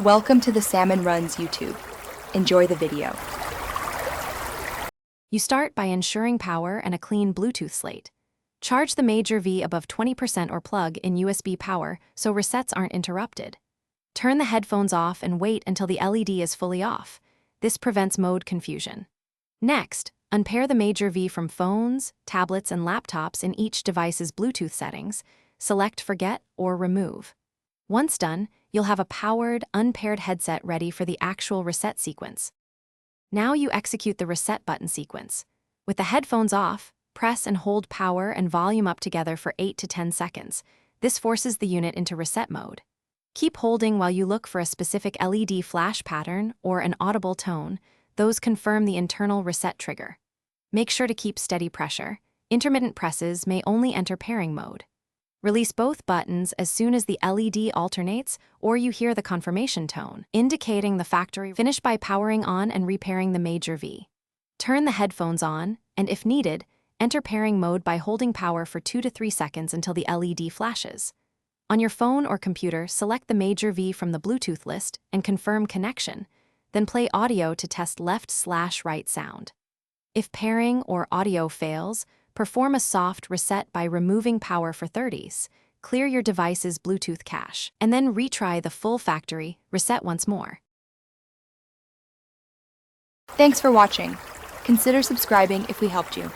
Welcome to the Salmon Runs YouTube. Enjoy the video. You start by ensuring power and a clean Bluetooth slate. Charge the major V above 20% or plug in USB power so resets aren't interrupted. Turn the headphones off and wait until the LED is fully off. This prevents mode confusion. Next, unpair the major V from phones, tablets, and laptops in each device's Bluetooth settings. Select Forget or Remove. Once done, you'll have a powered, unpaired headset ready for the actual reset sequence. Now you execute the reset button sequence. With the headphones off, press and hold power and volume up together for 8 to 10 seconds. This forces the unit into reset mode. Keep holding while you look for a specific LED flash pattern or an audible tone. Those confirm the internal reset trigger. Make sure to keep steady pressure. Intermittent presses may only enter pairing mode. Release both buttons as soon as the LED alternates or you hear the confirmation tone, indicating the factory. Finish by powering on and repairing the major V. Turn the headphones on, and if needed, enter pairing mode by holding power for 2 to 3 seconds until the LED flashes. On your phone or computer, select the major V from the Bluetooth list and confirm connection, then play audio to test left/right sound. If pairing or audio fails, perform a soft reset by removing power for 30s, clear your device's Bluetooth cache, and then retry the full factory reset once more. Thanks for watching. Consider subscribing if we helped you.